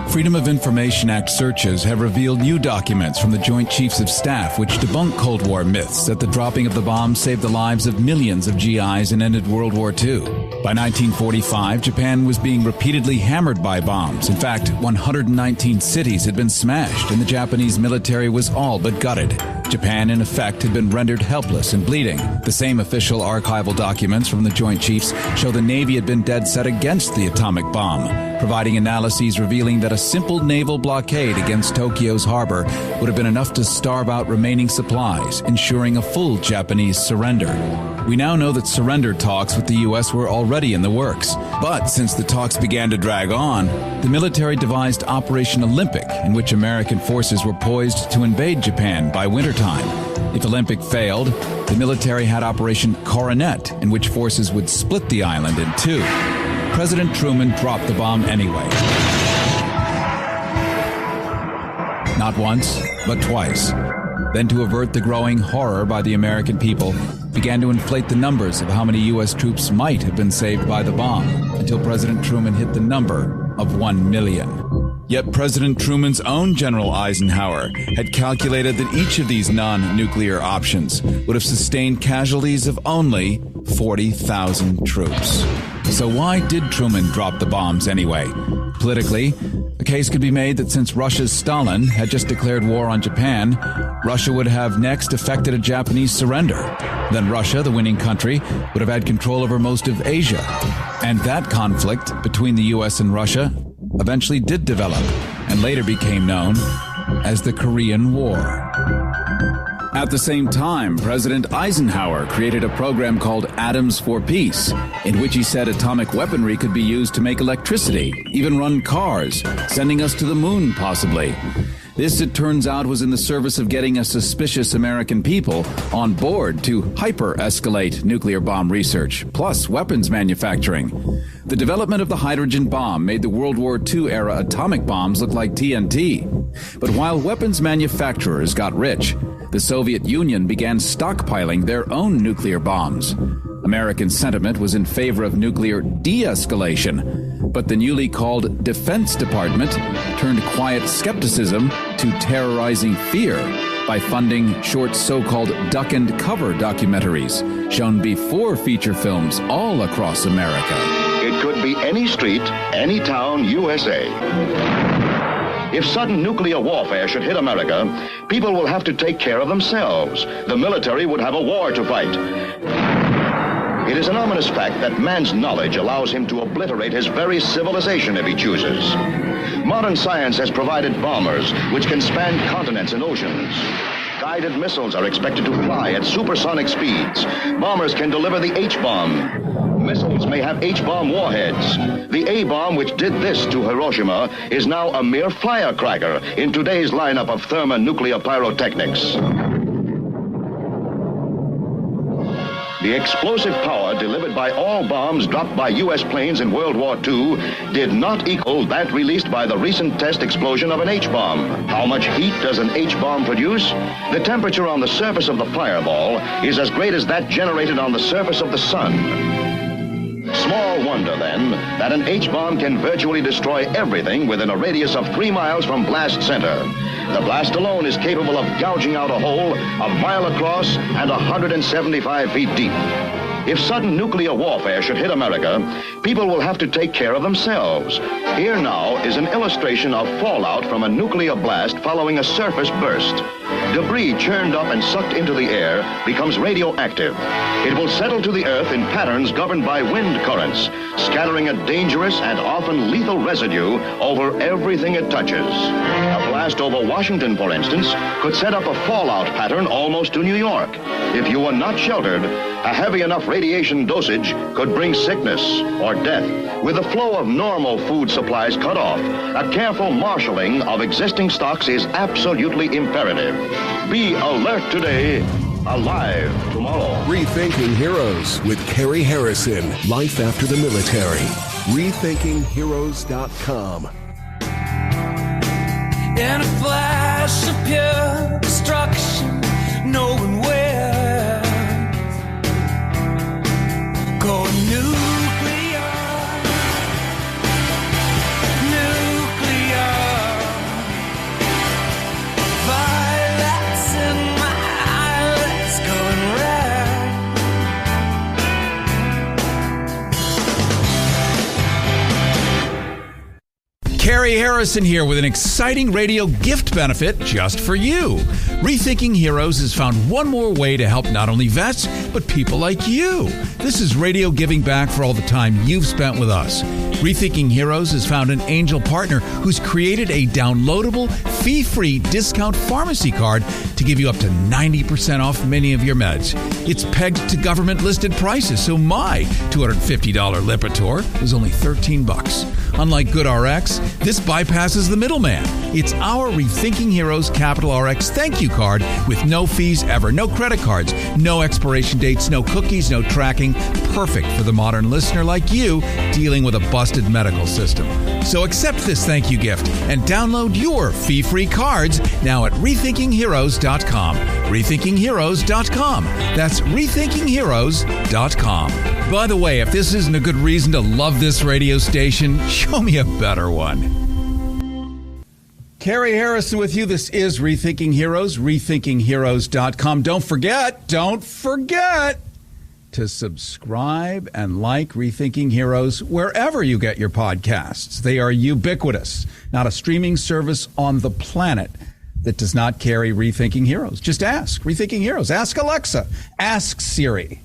Freedom of Information Act searches have revealed new documents from the Joint Chiefs of Staff which debunk Cold War myths that the dropping of the bomb saved the lives of millions of GIs and ended World War II. By 1945, Japan was being repeatedly hammered by bombs. In fact, 119 cities had been smashed, and the Japanese military was all but gutted. Japan, in effect, had been rendered helpless and bleeding. The same official archival documents from the Joint Chiefs show the Navy had been dead set against the atomic bomb, providing analyses revealing that a simple naval blockade against Tokyo's harbor would have been enough to starve out remaining supplies, ensuring a full Japanese surrender. We now know that surrender talks with the U.S. were already in the works. But since the talks began to drag on, the military devised Operation Olympic, in which American forces were poised to invade Japan by wintertime. If Olympic failed, the military had Operation Coronet, in which forces would split the island in two. President Truman dropped the bomb anyway. Not once, but twice. Then, to avert the growing horror by the American people, began to inflate the numbers of how many U.S. troops might have been saved by the bomb, until President Truman hit the number of 1 million. Yet President Truman's own General Eisenhower had calculated that each of these non-nuclear options would have sustained casualties of only 40,000 troops. So why did Truman drop the bombs anyway? Politically, a case could be made that since Russia's Stalin had just declared war on Japan, Russia would have next effected a Japanese surrender. Then Russia, the winning country, would have had control over most of Asia. And that conflict between the U.S. and Russia eventually did develop and later became known as the Korean War. At the same time, President Eisenhower created a program called Atoms for Peace, in which he said atomic weaponry could be used to make electricity, even run cars, sending us to the moon, possibly. This, it turns out, was in the service of getting a suspicious American people on board to hyper-escalate nuclear bomb research, plus weapons manufacturing. The development of the hydrogen bomb made the World War II-era atomic bombs look like TNT. But while weapons manufacturers got rich, the Soviet Union began stockpiling their own nuclear bombs. American sentiment was in favor of nuclear de-escalation, but the newly called Defense Department turned quiet skepticism to terrorizing fear by funding short so-called duck and cover documentaries shown before feature films all across America. It could be any street, any town, USA. If sudden nuclear warfare should hit America, people will have to take care of themselves. The military would have a war to fight. It is an ominous fact that man's knowledge allows him to obliterate his very civilization if he chooses. Modern science has provided bombers which can span continents and oceans. Guided missiles are expected to fly at supersonic speeds. Bombers can deliver the H-bomb. Missiles may have H-bomb warheads. The A-bomb, which did this to Hiroshima, is now a mere firecracker in today's lineup of thermonuclear pyrotechnics. The explosive power delivered by all bombs dropped by U.S. planes in World War II did not equal that released by the recent test explosion of an H-bomb. How much heat does an H-bomb produce? The temperature on the surface of the fireball is as great as that generated on the surface of the sun. Small wonder, then, that an H-bomb can virtually destroy everything within a radius of 3 miles from blast center. The blast alone is capable of gouging out a hole a mile across and 175 feet deep. If sudden nuclear warfare should hit America, people will have to take care of themselves. Here now is an illustration of fallout from a nuclear blast following a surface burst. Debris churned up and sucked into the air becomes radioactive. It will settle to the earth in patterns governed by wind currents, scattering a dangerous and often lethal residue over everything it touches. A blast over Washington, for instance, could set up a fallout pattern almost to New York. If you were not sheltered, a heavy enough radiation dosage could bring sickness or death. With the flow of normal food supplies cut off, a careful marshaling of existing stocks is absolutely imperative. Be alert today, alive tomorrow. Rethinking Heroes with Cary Harrison. Life after the military. RethinkingHeroes.com. In a flash of pure destruction, no one wins. Going nuclear, nuclear. Violets in my eyelids going red. Cary Harrison here with an exciting radio gift benefit just for you. Rethinking Heroes has found one more way to help not only vets, but people like you. This is radio giving back for all the time you've spent with us. Rethinking Heroes has found an angel partner who's created a downloadable, fee-free discount pharmacy card to give you up to 90% off many of your meds. It's pegged to government-listed prices, so my $250 Lipitor was only $13. Unlike GoodRx, this bypasses the middleman. It's our Rethinking Heroes Capital RX thank you card with no fees ever, no credit cards, no expiration dates, no cookies, no tracking. Perfect for the modern listener like you dealing with a busted medical system. So accept this thank you gift and download your fee-free cards now at RethinkingHeroes.com. RethinkingHeroes.com. That's RethinkingHeroes.com. By the way, if this isn't a good reason to love this radio station, show me a better one. Cary Harrison with you. This is Rethinking Heroes, RethinkingHeroes.com. Don't forget to subscribe and like Rethinking Heroes wherever you get your podcasts. They are ubiquitous. Not a streaming service on the planet that does not carry Rethinking Heroes. Just ask Rethinking Heroes. Ask Alexa. Ask Siri.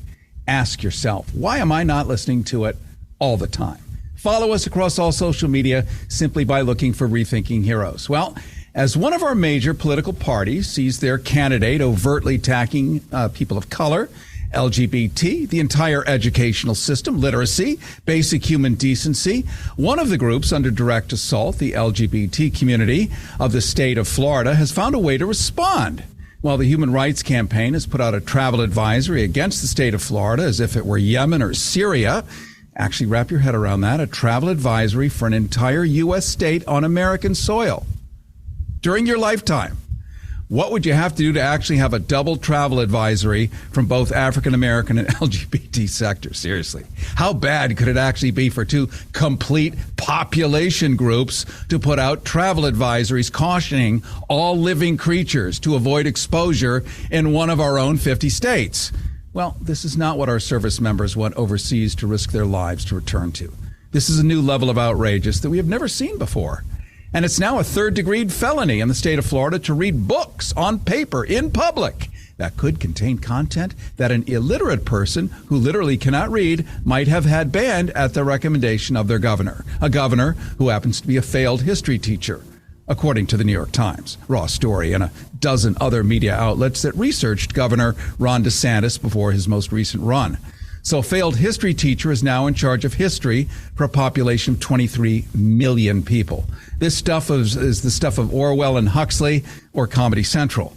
Ask yourself, why am I not listening to it all the time? Follow us across all social media simply by looking for Rethinking Heroes. Well, as one of our major political parties sees their candidate overtly attacking people of color, LGBT, the entire educational system, literacy, basic human decency, one of the groups under direct assault, the LGBT community of the state of Florida, has found a way to respond. While the Human Rights Campaign has put out a travel advisory against the state of Florida as if it were Yemen or Syria. Actually, wrap your head around that. A travel advisory for an entire U.S. state on American soil. During your lifetime, what would you have to do to actually have a double travel advisory from both African American and LGBT sectors? Seriously. How bad could it actually be for two complete population groups to put out travel advisories cautioning all living creatures to avoid exposure in one of our own 50 states? Well, this is not what our service members went overseas to risk their lives to return to. This is a new level of outrageous that we have never seen before. And it's now a third-degree felony in the state of Florida to read books on paper in public that could contain content that an illiterate person who literally cannot read might have had banned at the recommendation of their governor, a governor who happens to be a failed history teacher, according to the New York Times, raw story, and a dozen other media outlets that researched Governor Ron DeSantis before his most recent run. So a failed history teacher is now in charge of history for a population of 23 million people. This stuff is the stuff of Orwell and Huxley or Comedy Central.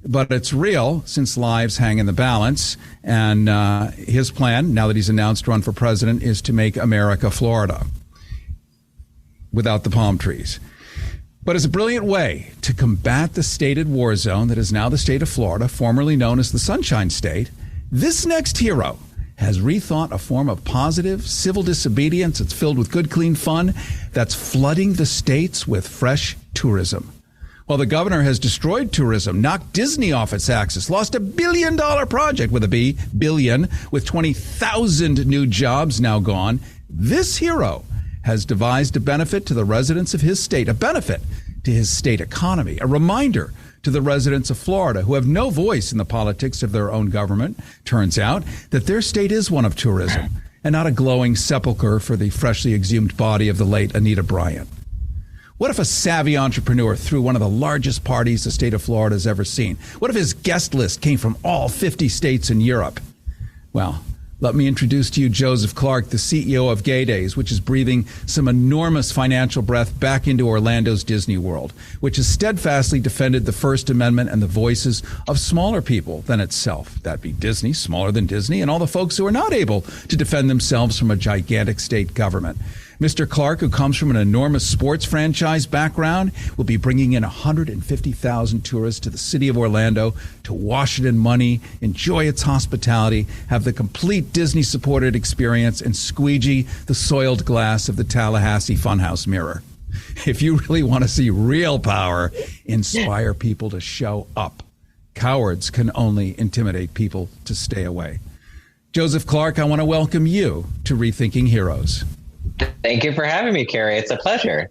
But it's real since lives hang in the balance. And his plan, now that he's announced to run for president, is to make America Florida without the palm trees. But it's a brilliant way to combat the stated war zone that is now the state of Florida, formerly known as the Sunshine State. This next hero has rethought a form of positive civil disobedience that's filled with good, clean fun that's flooding the states with fresh tourism. Well, the governor has destroyed tourism, knocked Disney off its axis, lost $1 billion project with a B, billion, with 20,000 new jobs now gone. This hero has devised a benefit to the residents of his state, a benefit to his state economy, a reminder to the residents of Florida who have no voice in the politics of their own government. Turns out that their state is one of tourism and not a glowing sepulcher for the freshly exhumed body of the late Anita Bryant. What if a savvy entrepreneur threw one of the largest parties the state of Florida has ever seen? What if his guest list came from all 50 states in Europe? Well, let me introduce to you Joseph Clark, the CEO of Gay Days, which is breathing some enormous financial breath back into Orlando's Disney World, which has steadfastly defended the First Amendment and the voices of smaller people than itself. That be Disney, smaller than Disney, and all the folks who are not able to defend themselves from a gigantic state government. Mr. Clark, who comes from an enormous sports franchise background, will be bringing in 150,000 tourists to the city of Orlando to wash it in money, enjoy its hospitality, have the complete Disney-supported experience, and squeegee the soiled glass of the Tallahassee Funhouse mirror. If you really want to see real power, inspire people to show up. Cowards can only intimidate people to stay away. Joseph Clark, I want to welcome you to Rethinking Heroes. Thank you for having me, Cary. It's a pleasure.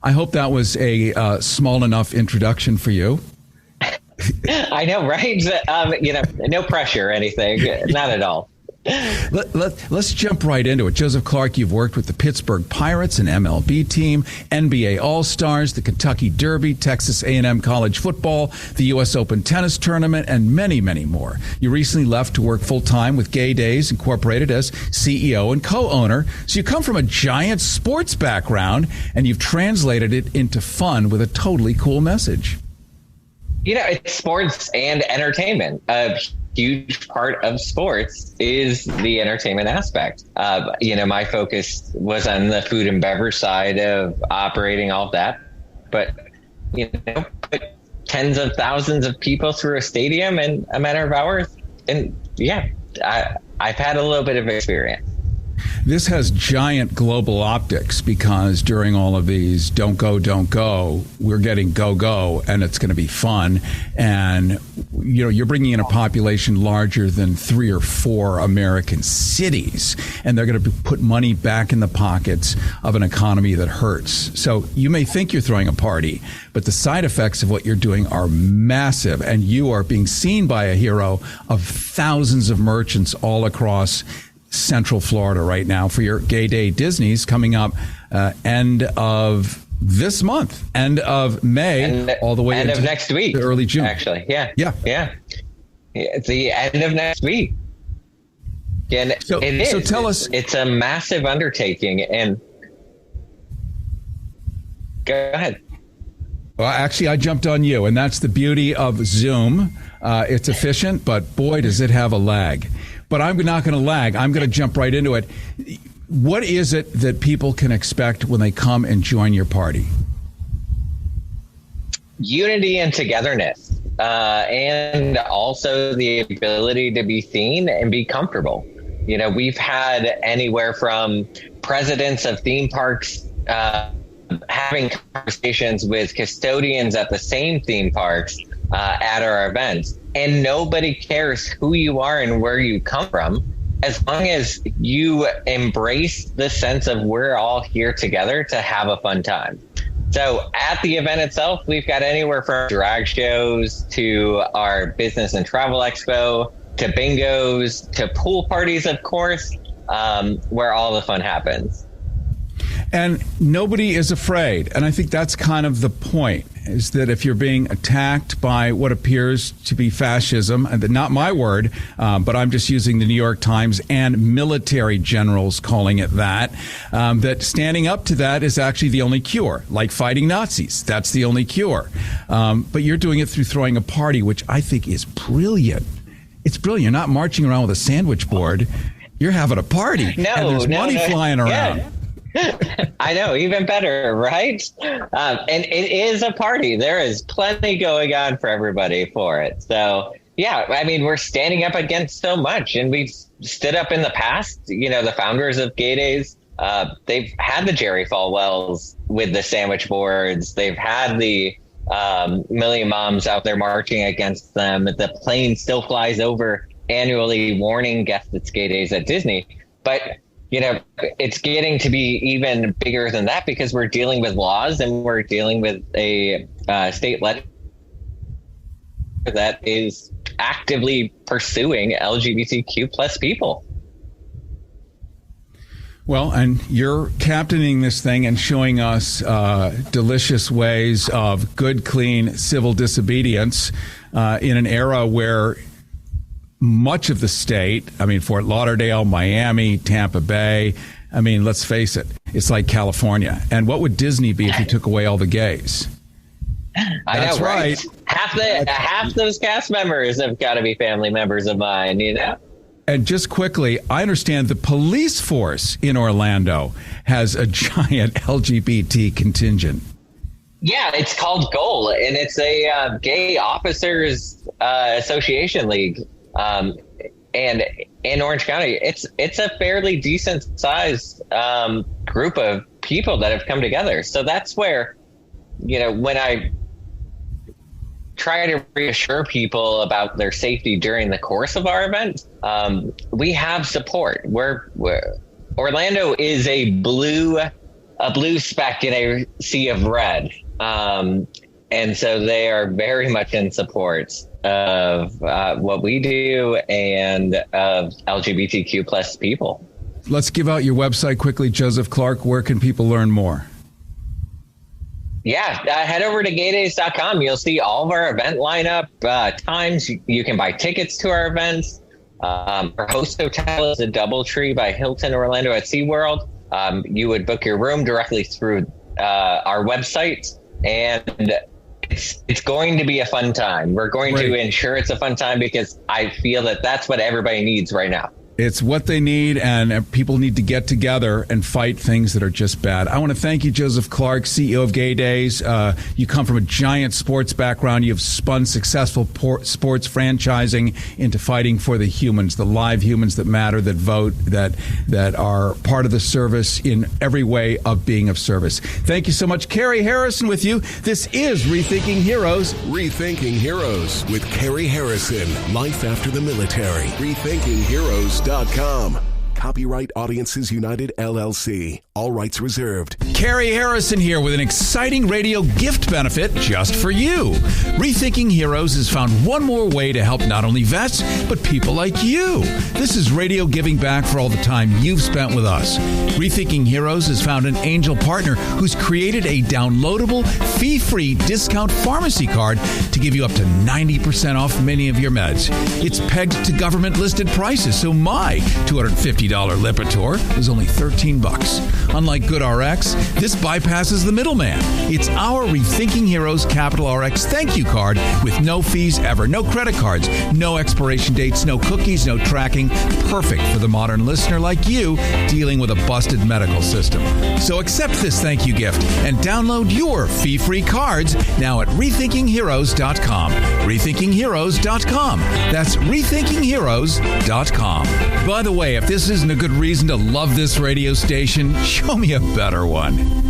I hope that was a small enough introduction for you. I know, right? No pressure or anything. Not at all. Let's jump right into it. Joseph Clark, you've worked with the Pittsburgh Pirates and MLB team, NBA All-Stars, the Kentucky Derby, Texas A&M College Football, the U.S. Open Tennis Tournament, and many, many more. You recently left to work full-time with Gay Days Incorporated as CEO and co-owner. So you come from a giant sports background, and you've translated it into fun with a totally cool message. It's sports and entertainment. A huge part of sports is the entertainment aspect. My focus was on the food and beverage side of operating all of that. But, put tens of thousands of people through a stadium in a matter of hours. And I've had a little bit of experience. This has giant global optics because during all of these don't go, we're getting go, and it's going to be fun. And, you're bringing in a population larger than 3 or 4 American cities, and they're going to put money back in the pockets of an economy that hurts. So you may think you're throwing a party, but the side effects of what you're doing are massive, and you are being seen by a hero of thousands of merchants all across Central Florida right now for your Gay Day Disney's coming up end of this month, end of May, all the way end of next week, early June. Actually, yeah. It's the end of next week. And so tell us, it's a massive undertaking. And go ahead. Well, actually, I jumped on you, and that's the beauty of Zoom. It's efficient, but boy, does it have a lag. But I'm not going to lag. I'm going to jump right into it. What is it that people can expect when they come and join your party? Unity and togetherness, and also the ability to be seen and be comfortable. We've had anywhere from presidents of theme parks having conversations with custodians at the same theme parks at our events. And nobody cares who you are and where you come from, as long as you embrace the sense of we're all here together to have a fun time. So at the event itself, we've got anywhere from drag shows to our business and travel expo to bingos to pool parties, of course, where all the fun happens. And nobody is afraid. And I think that's kind of the point, is that if you're being attacked by what appears to be fascism, and not my word, but I'm just using the New York Times and military generals calling it that standing up to that is actually the only cure, like fighting Nazis. That's the only cure. But you're doing it through throwing a party, which I think is brilliant. It's brilliant. You're not marching around with a sandwich board. You're having a party. And there's money flying around. Yeah. I know, even better, right? And it is a party. There is plenty going on for everybody for it. So, we're standing up against so much, and we've stood up in the past. The founders of Gay Days, they've had the Jerry Falwells with the sandwich boards. They've had the million moms out there marching against them. The plane still flies over annually warning guests at Gay Days at Disney. But it's getting to be even bigger than that because we're dealing with laws and we're dealing with a state that is actively pursuing LGBTQ plus people. Well, and you're captaining this thing and showing us delicious ways of good, clean civil disobedience in an era where much of the state, I mean, Fort Lauderdale, Miami, Tampa Bay, I mean, let's face it, it's like California. And what would Disney be if you took away all the gays? That's right. Half those cast members have got to be family members of mine, you know? And just quickly, I understand the police force in Orlando has a giant LGBT contingent. Yeah, it's called GOAL, and it's a Gay Officers Association League. And in Orange County, it's a fairly decent sized group of people that have come together. So that's where, you know, when I try to reassure people about their safety during the course of our event, we have support. Orlando is a blue speck in a sea of red. And so they are very much in support of what we do and of LGBTQ plus people. Let's give out your website quickly, Joseph Clark. Where can people learn more? Yeah, head over to gaydays.com. You'll see all of our event lineup, times. You can buy tickets to our events. Our host hotel is a DoubleTree by Hilton Orlando at SeaWorld. You would book your room directly through our website, and it's going to be a fun time. We're going to ensure it's a fun time because I feel that that's what everybody needs right now. It's what they need, and people need to get together and fight things that are just bad. I want to thank you, Joseph Clark, CEO of Gay Days. You come from a giant sports background. You've spun successful sports franchising into fighting for the humans, the live humans that matter, that vote, that are part of the service in every way of being of service. Thank you so much. Cary Harrison with you. This is Rethinking Heroes. Rethinking Heroes with Cary Harrison. Life after the military. RethinkingHeroes.com. Copyright Audiences United, LLC. All rights reserved. Cary Harrison here with an exciting radio gift benefit just for you. Rethinking Heroes has found one more way to help not only vets, but people like you. This is radio giving back for all the time you've spent with us. Rethinking Heroes has found an angel partner who's created a downloadable, fee-free discount pharmacy card to give you up to 90% off many of your meds. It's pegged to government-listed prices, so my $250 Lipitor was only $13. Unlike GoodRx, this bypasses the middleman. It's our Rethinking Heroes Capital RX thank you card with no fees ever, no credit cards, no expiration dates, no cookies, no tracking. Perfect for the modern listener like you dealing with a busted medical system. So accept this thank you gift and download your fee-free cards now at RethinkingHeroes.com. RethinkingHeroes.com. That's RethinkingHeroes.com. By the way, if this isn't a good reason to love this radio station, show me a better one.